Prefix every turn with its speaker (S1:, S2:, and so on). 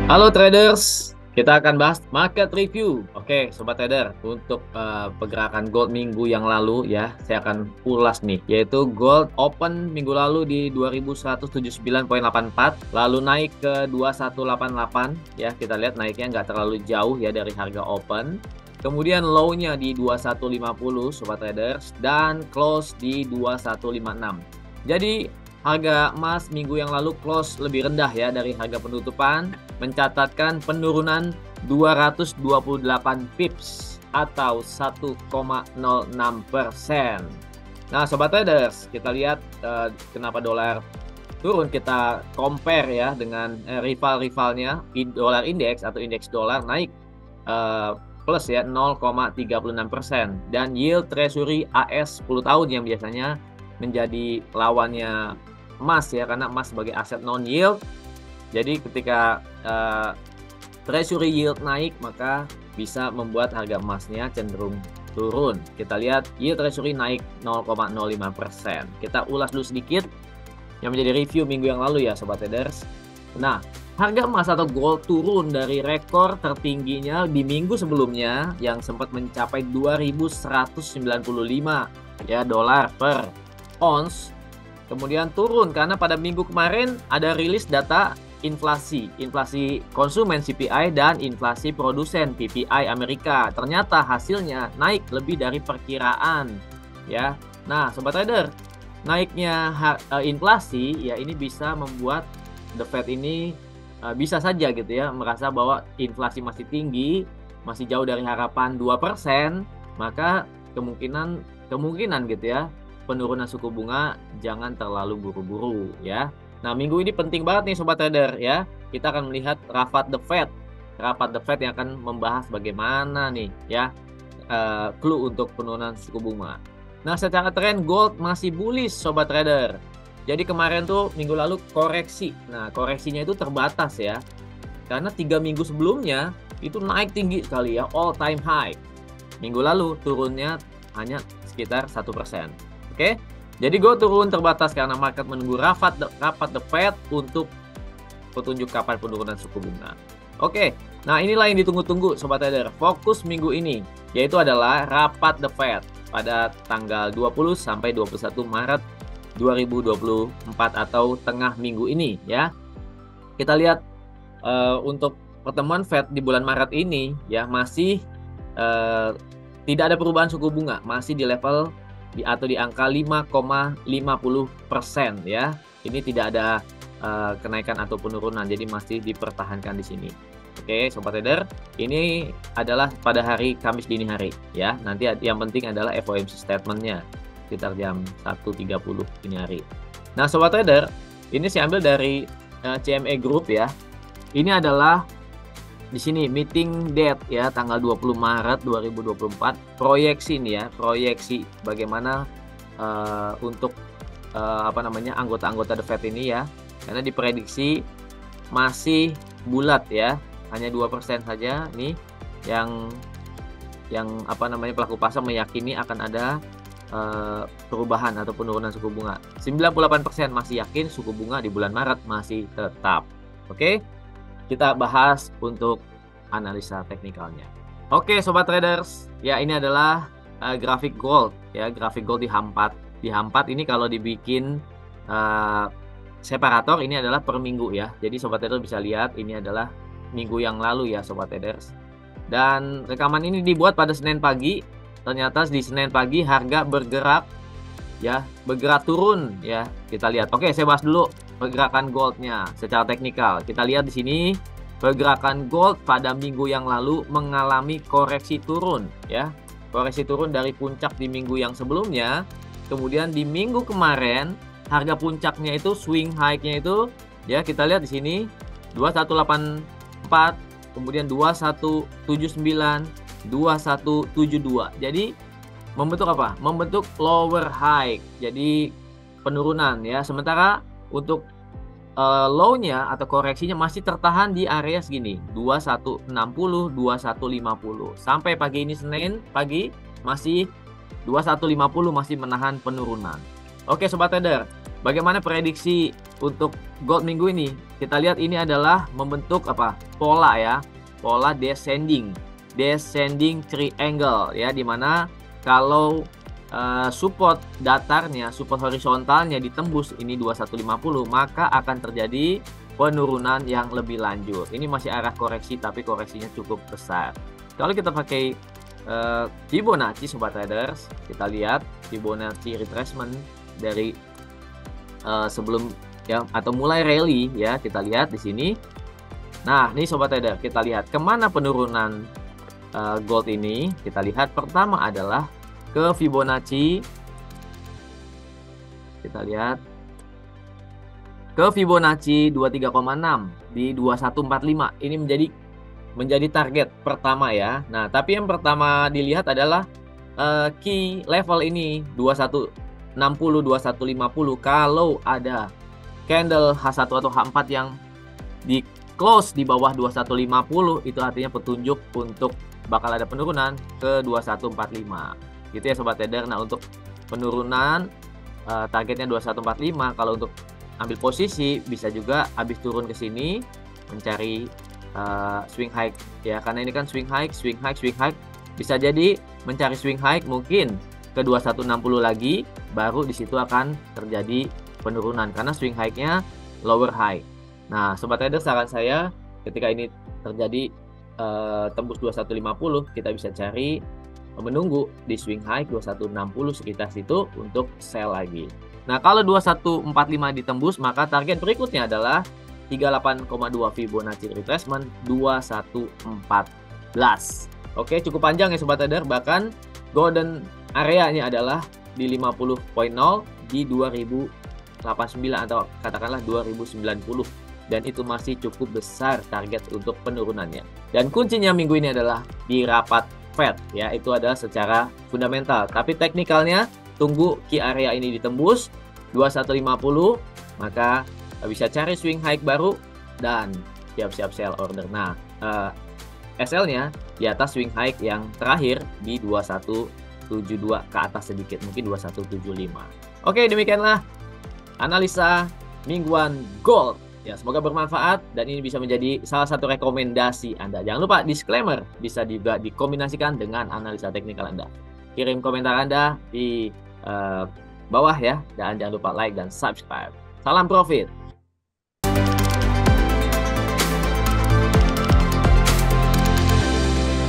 S1: Halo traders, kita akan bahas market review. Oke, sobat trader, untuk pergerakan gold minggu yang lalu ya, saya akan ulas nih, yaitu gold open minggu lalu di 2179,84, lalu naik ke 2188 ya, kita lihat naiknya nggak terlalu jauh ya dari harga open. Kemudian low-nya di 2150 sobat traders dan close di 2156. Jadi harga emas minggu yang lalu close lebih rendah ya dari harga penutupan, mencatatkan penurunan 228 pips atau 1,06%. Nah, sobat traders, kita lihat kenapa dolar turun. Kita compare ya dengan rival-rivalnya. Dolar indeks atau indeks dolar naik plus ya 0,36%, dan yield treasury AS 10 tahun yang biasanya menjadi lawannya emas ya, karena emas sebagai aset non yield. Jadi ketika treasury yield naik, maka bisa membuat harga emasnya cenderung turun. Kita lihat yield treasury naik 0,05%. Kita ulas dulu sedikit yang menjadi review minggu yang lalu ya sobat traders. Nah, harga emas atau gold turun dari rekor tertingginya di minggu sebelumnya yang sempat mencapai 2.195 ya dolar per ons. Kemudian turun karena pada minggu kemarin ada rilis data inflasi konsumen CPI dan inflasi produsen PPI Amerika. Ternyata hasilnya naik lebih dari perkiraan ya. Nah, sobat trader, naiknya inflasi ya ini bisa membuat The Fed ini bisa saja gitu ya merasa bahwa inflasi masih tinggi, masih jauh dari harapan 2%, maka kemungkinan gitu ya penurunan suku bunga jangan terlalu buru-buru ya. Nah, minggu ini penting banget nih sobat trader ya. Kita akan melihat rapat The Fed yang akan membahas bagaimana nih ya clue untuk penurunan suku bunga. Nah, secara tren gold masih bullish sobat trader. Jadi kemarin tuh minggu lalu koreksi. Nah, koreksinya itu terbatas ya. Karena 3 minggu sebelumnya itu naik tinggi sekali ya, all time high. Minggu lalu turunnya hanya sekitar 1%. Oke, jadi gue turun terbatas karena market menunggu rapat The Fed untuk petunjuk kapan penurunan suku bunga. Oke, nah inilah yang ditunggu-tunggu sobat trader. Fokus minggu ini yaitu adalah rapat The Fed pada tanggal 20 sampai 21 Maret 2024 atau tengah minggu ini ya. Kita lihat untuk pertemuan Fed di bulan Maret ini ya masih tidak ada perubahan suku bunga, masih di level atau di angka 5,50% ya. Ini tidak ada kenaikan atau penurunan, jadi masih dipertahankan di sini. Oke, sobat trader, ini adalah pada hari Kamis dini hari ya. Nanti yang penting adalah FOMC statementnya sekitar jam 1.30 dini hari. Nah, sobat trader, ini saya ambil dari CME Group ya. Ini adalah di sini meeting date ya, tanggal 20 Maret 2024. Proyeksi nih ya, proyeksi bagaimana untuk anggota-anggota The Fed ini ya. Karena diprediksi masih bulat ya, hanya 2% saja nih yang pelaku pasar meyakini akan ada perubahan atau penurunan suku bunga. 98% masih yakin suku bunga di bulan Maret masih tetap. Oke, kita bahas untuk analisa teknikalnya. Oke, sobat traders, ya ini adalah grafik gold ya, grafik gold di H4. Di H4 ini kalau dibikin separator ini adalah per minggu ya. Jadi sobat trader bisa lihat ini adalah minggu yang lalu ya sobat traders. Dan rekaman ini dibuat pada Senin pagi. Ternyata di Senin pagi harga bergerak turun ya. Kita lihat. Oke, saya bahas dulu pergerakan goldnya secara teknikal. Kita lihat di sini pergerakan gold pada minggu yang lalu mengalami koreksi turun ya. Koreksi turun dari puncak di minggu yang sebelumnya. Kemudian di minggu kemarin harga puncaknya itu swing high-nya itu ya, kita lihat di sini 2184, kemudian 2179, 2172. Jadi membentuk apa? Membentuk lower high. Jadi penurunan ya. Sementara untuk low-nya atau koreksinya masih tertahan di area segini 2160, 2150. Sampai pagi ini Senin pagi masih 2150, masih menahan penurunan. Oke sobat trader, bagaimana prediksi untuk gold minggu ini, kita lihat ini adalah membentuk apa? Pola ya, pola descending triangle ya, dimana kalau support datarnya, support horizontalnya ditembus ini 2150, maka akan terjadi penurunan yang lebih lanjut. Ini masih arah koreksi, tapi koreksinya cukup besar. Kalau kita pakai Fibonacci sobat traders, kita lihat Fibonacci retracement dari sebelum ya, atau mulai rally ya, kita lihat di sini. Nah, ini sobat trader, kita lihat kemana penurunan gold ini. Kita lihat pertama adalah ke Fibonacci. Kita lihat ke Fibonacci 23,6 di 2145. Ini menjadi target pertama ya. Nah, tapi yang pertama dilihat adalah key level ini 2160 2150. Kalau ada candle H1 atau H4 yang di close di bawah 2150, itu artinya petunjuk untuk bakal ada penurunan ke 2145 gitu ya sobat trader. Nah, untuk penurunan targetnya 2145. Kalau untuk ambil posisi bisa juga habis turun ke sini mencari swing high ya, karena ini kan swing high, bisa jadi mencari swing high mungkin ke 2160 lagi, baru di situ akan terjadi penurunan karena swing high-nya lower high. Nah, sobat trader, saran saya ketika ini terjadi tembus 2150, kita bisa cari menunggu di swing high 2160 sekitar situ untuk sell lagi. Nah, kalau 2145 ditembus, maka target berikutnya adalah 38,2 Fibonacci retracement 2114. Oke, cukup panjang ya sobat trader, bahkan golden area-nya adalah di 50.0 di 2089 atau katakanlah 2090, dan itu masih cukup besar target untuk penurunannya. Dan kuncinya minggu ini adalah di rapat Fed ya, itu adalah secara fundamental, tapi teknikalnya tunggu key area ini ditembus 2150, maka bisa cari swing high baru dan siap-siap sell order. Nah, SL-nya di atas swing high yang terakhir di 2172 ke atas sedikit, mungkin 2175. Oke, demikianlah analisa mingguan gold. Ya, semoga bermanfaat dan ini bisa menjadi salah satu rekomendasi Anda. Jangan lupa disclaimer bisa juga dikombinasikan dengan analisa teknikal Anda. Kirim komentar Anda di bawah ya, dan jangan lupa like dan subscribe. Salam profit.